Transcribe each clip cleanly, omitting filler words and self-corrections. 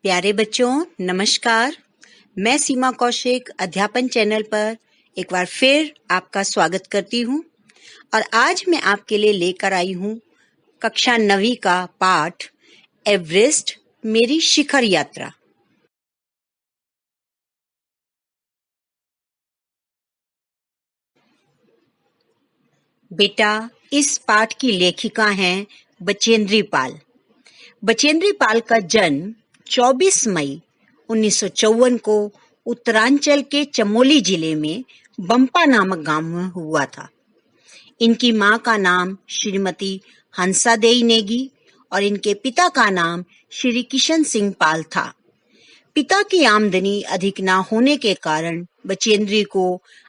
प्यारे बच्चों, नमस्कार। मैं सीमा कौशिक अध्यापन चैनल पर एक बार फिर आपका स्वागत करती हूँ और आज मैं आपके लिए लेकर आई हूँ कक्षा 9वीं का पाठ एवरेस्ट मेरी शिखर यात्रा। बेटा, इस पाठ की लेखिका हैं बचेंद्री पाल। बचेंद्री पाल का जन्म 24 मई 1954 को उत्तरांचल के चमोली जिले में बंपा नामक गांव में हुआ था। इनकी मां का नाम श्रीमती हंसादेई नेगी और इनके पिता का नाम श्री किशन सिंह पाल था। पिता की आमदनी अधिक ना होने के कारण बचेंद्री को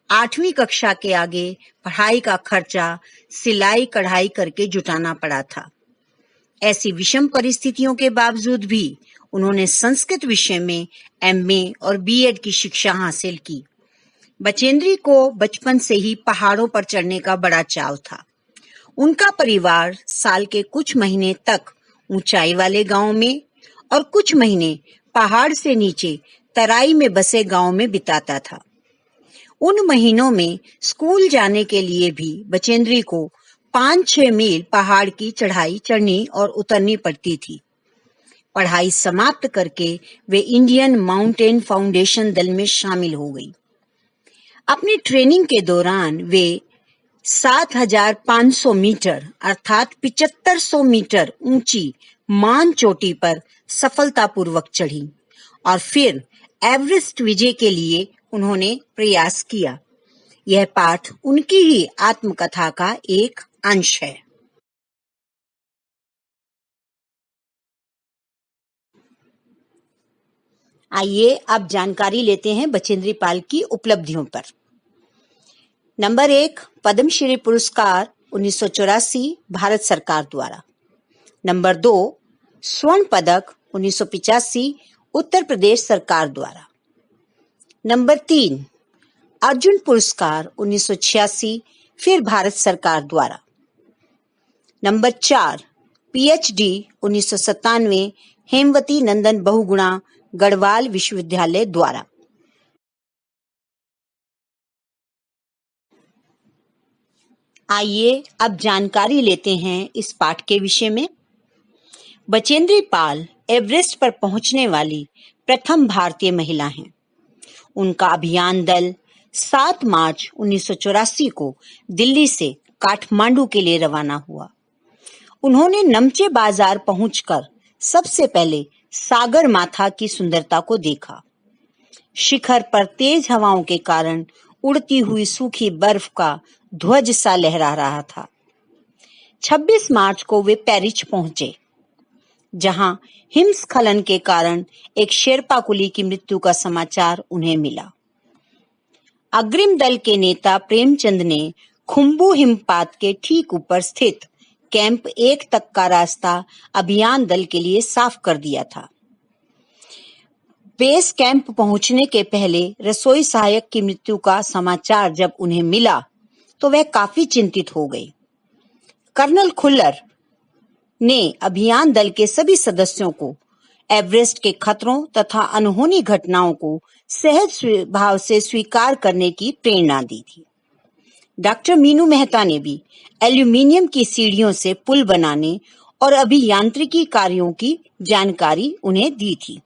8वीं कक्षा के आगे पढ़ाई का खर्चा सिलाई कढ़ाई करके जुटाना पड़ा था। ऐसी विषम परिस्थितियों के बावजूद भी उन्होंने संस्कृत विषय में एमए और बीएड की शिक्षा हासिल की। बचेंद्री को बचपन से ही पहाड़ों पर चढ़ने का बड़ा चाव था। उनका परिवार साल के कुछ महीने तक ऊंचाई वाले गांव में और कुछ महीने पहाड़ से नीचे तराई में बसे गांव में बिताता था। उन महीनों में स्कूल जाने के लिए भी बचेंद्री को 5-6 मील पहाड़ की चढ़ाई चढ़नी और उतरनी पड़ती थी। पढ़ाई समाप्त करके वे इंडियन माउंटेन फाउंडेशन दल में शामिल हो गई। अपनी ट्रेनिंग के दौरान वे 7,500 मीटर अर्थात 7500 मीटर ऊंची मान चोटी पर सफलतापूर्वक चढ़ी और फिर एवरेस्ट विजय के लिए उन्होंने प्रयास किया। यह पाठ उनकी ही आत्मकथा का एक अंश है। आइए अब जानकारी लेते हैं बचेंद्री पाल की उपलब्धियों पर। नंबर 1, पद्मश्री पुरस्कार 1984 भारत सरकार द्वारा। नंबर 2, स्वर्ण पदक 1985 उत्तर प्रदेश सरकार द्वारा। नंबर 3, अर्जुन पुरस्कार 1986 फिर भारत सरकार द्वारा। नंबर 4, पीएचडी 1997 हेमवती नंदन बहुगुणा गढ़वाल विश्वविद्यालय द्वारा। आइए अब जानकारी लेते हैं इस पाठ के विषय में। बचेंद्री पाल एवरेस्ट पर पहुंचने वाली प्रथम भारतीय महिला हैं। उनका अभियान दल 7 मार्च 1984 को दिल्ली से काठमांडू के लिए रवाना हुआ। उन्होंने नमचे बाजार पहुंचकर सबसे पहले सागर माथा की सुंदरता को देखा। शिखर पर तेज हवाओं के कारण उड़ती हुई सूखी बर्फ का ध्वज सा लहरा रहा था। 26 मार्च को वे पेरिच पहुंचे, जहां हिमस्खलन के कारण एक शेरपा कुली की मृत्यु का समाचार उन्हें मिला। अग्रिम दल के नेता प्रेमचंद ने खुम्बू हिमपात के ठीक ऊपर स्थित कैंप 1 तक का रास्ता अभियान दल के लिए साफ कर दिया था। बेस कैंप पहुंचने के पहले रसोई सहायक की मृत्यु का समाचार जब उन्हें मिला तो वह काफी चिंतित हो गई। कर्नल खुल्लर ने अभियान दल के सभी सदस्यों को एवरेस्ट के खतरों तथा अनहोनी घटनाओं को सहज भाव से स्वीकार करने की प्रेरणा दी थी। डॉक्टर मीनू मेहता ने भी एल्यूमीनियम की सीढ़ियों से पुल बनाने और अभियांत्रिकी कार्यों की जानकारी उन्हें दी थी।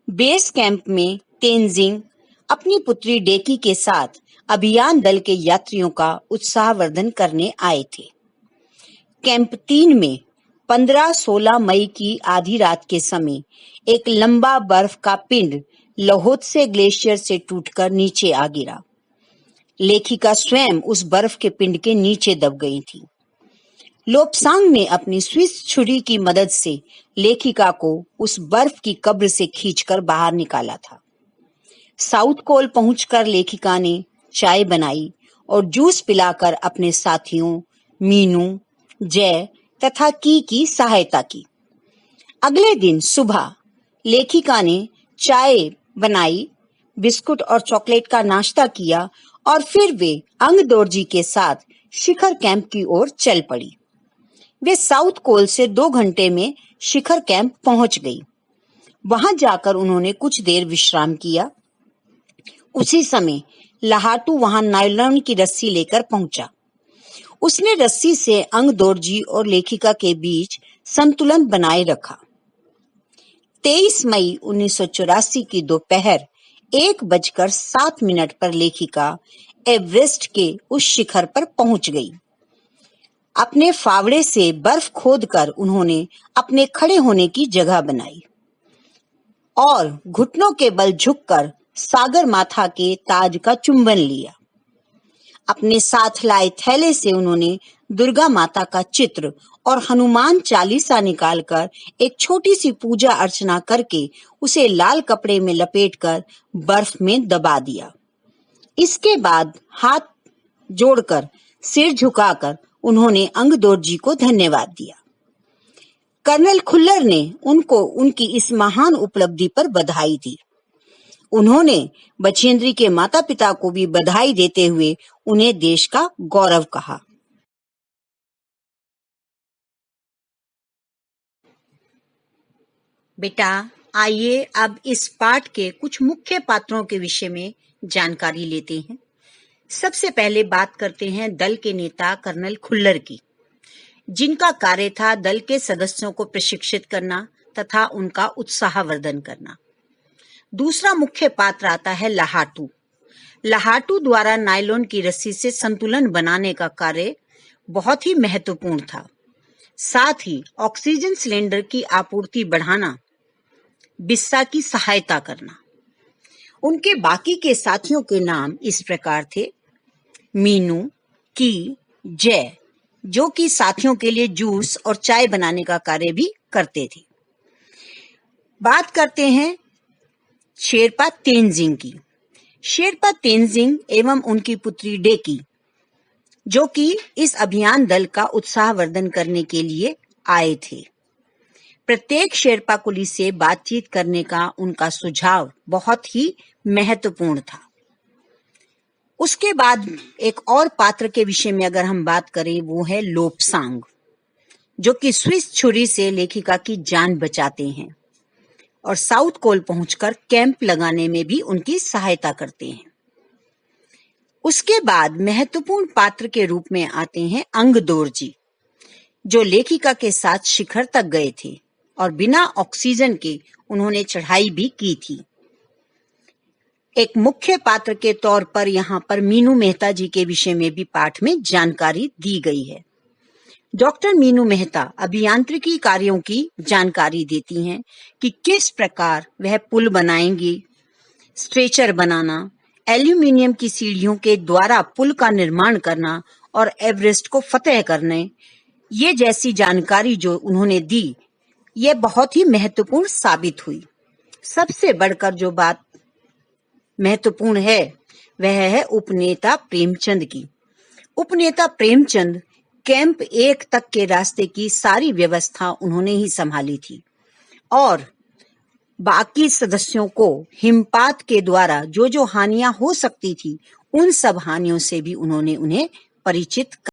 बेस कैंप में तेनजिंग अपनी पुत्री डेकी के साथ अभियान दल के यात्रियों का उत्साहवर्धन करने आए थे। कैंप 3 में 15-16 मई की आधी रात के समय एक लंबा बर्फ का पिंड लहोत्से ग्लेशियर से टूटकर नीचे आ गिरा। लेखिका स्वयं उस बर्फ के पिंड के नीचे दब गई थी। लोपसांग ने अपनी स्विस छुरी की मदद से लेखिका को उस बर्फ की कब्र से खींचकर बाहर निकाला था। साउथ कोल पहुंचकर लेखिका ने चाय बनाई और जूस पिलाकर अपने साथियों मीनू, जय तथा की सहायता की। अगले दिन सुबह लेखिका ने चाय बनाई, बिस्कुट और चॉकलेट का नाश्ता किया और फिर वे अंगदोर्जी के साथ शिखर कैंप की ओर चल पड़ी। वे साउथ कोल से 2 घंटे में शिखर कैंप पहुंच गई। वहां जाकर उन्होंने कुछ देर विश्राम किया। उसी समय लहाटू वहां नायलॉन की रस्सी लेकर पहुंचा। उसने रस्सी से अंगदोर्जी और लेखिका के बीच संतुलन बनाए रखा। 23 मई 1984 की दोपहर 1:07 पर लेखिका एवरेस्ट के उस शिखर पर पहुंच गई। अपने फावड़े से बर्फ खोदकर उन्होंने अपने खड़े होने की जगह बनाई और घुटनों के बल झुककर सागर माथा के ताज का चुंबन लिया। अपने साथ लाए थैले से उन्होंने दुर्गा माता का चित्र और हनुमान चालीसा निकालकर एक छोटी सी पूजा अर्चना करके उसे लाल कपड़े में लपेटकर बर्फ में दबा दिया। इसके बाद हाथ जोड़कर सिर झुकाकर उन्होंने अंगदोर्जी को धन्यवाद दिया। कर्नल खुल्लर ने उनको उनकी इस महान उपलब्धि पर बधाई दी। उन्होंने बछेंद्री के माता पिता को भी बधाई देते हुए उन्हें देश का गौरव कहा। बेटा, आइए अब इस पाठ के कुछ मुख्य पात्रों के विषय में जानकारी लेते हैं। सबसे पहले बात करते हैं दल के नेता कर्नल खुल्लर की, जिनका कार्य था दल के सदस्यों को प्रशिक्षित करना तथा उनका उत्साहवर्धन करना। दूसरा मुख्य पात्र आता है लहाटू। लहाटू द्वारा नायलॉन की रस्सी से संतुलन बनाने का कार्य बहुत ही महत्वपूर्ण था। साथ ही ऑक्सीजन सिलेंडर की आपूर्ति बढ़ाना, बिस्सा की सहायता करना। उनके बाकी के साथियों के नाम इस प्रकार थे: मीनू, की, जय, जो कि साथियों के लिए जूस और चाय बनाने का कार्य भी करते थे। बात करते हैं शेरपा तेंजिंग की। शेरपा तेंजिंग एवं उनकी पुत्री डेकी, जो कि इस अभियान दल का उत्साहवर्धन करने के लिए आए थे। प्रत्येक शेरपा कुली से बातचीत करने का उनका सुझाव बहुत ही महत्वपूर्ण था। उसके बाद एक और पात्र के विषय में अगर हम बात करें, वो है लोपसांग, जो कि स्विस छुरी से लेखिका की जान बचाते हैं और साउथ कोल पहुंचकर कैंप लगाने में भी उनकी सहायता करते हैं। उसके बाद महत्वपूर्ण पात्र के रूप में आते हैं अंगदोर्जी, जो लेखिका के साथ शिखर तक गए थे और बिना ऑक्सीजन के उन्होंने चढ़ाई भी की थी। एक मुख्य पात्र के तौर पर यहाँ पर मीनू मेहता जी के विषय में भी पाठ में जानकारी दी गई है। डॉक्टर मीनू मेहता अभियांत्रिकी कार्यों की जानकारी देती हैं कि किस प्रकार वह पुल बनाएंगी, स्ट्रेचर बनाना, एल्यूमिनियम की सीढ़ियों के द्वारा पुल का निर्माण करना और एवरेस्ट को फतेह करने, ये जैसी जानकारी जो उन्होंने दी, ये बहुत ही महत्वपूर्ण साबित हुई। सबसे बढ़कर जो बात महत्वपूर्ण है वह है उपनेता प्रेमचंद की। उपनेता प्रेमचंद कैंप 1 तक के रास्ते की सारी व्यवस्था उन्होंने ही संभाली थी और बाकी सदस्यों को हिमपात के द्वारा जो जो हानियां हो सकती थी उन सब हानियों से भी उन्होंने उन्हें परिचित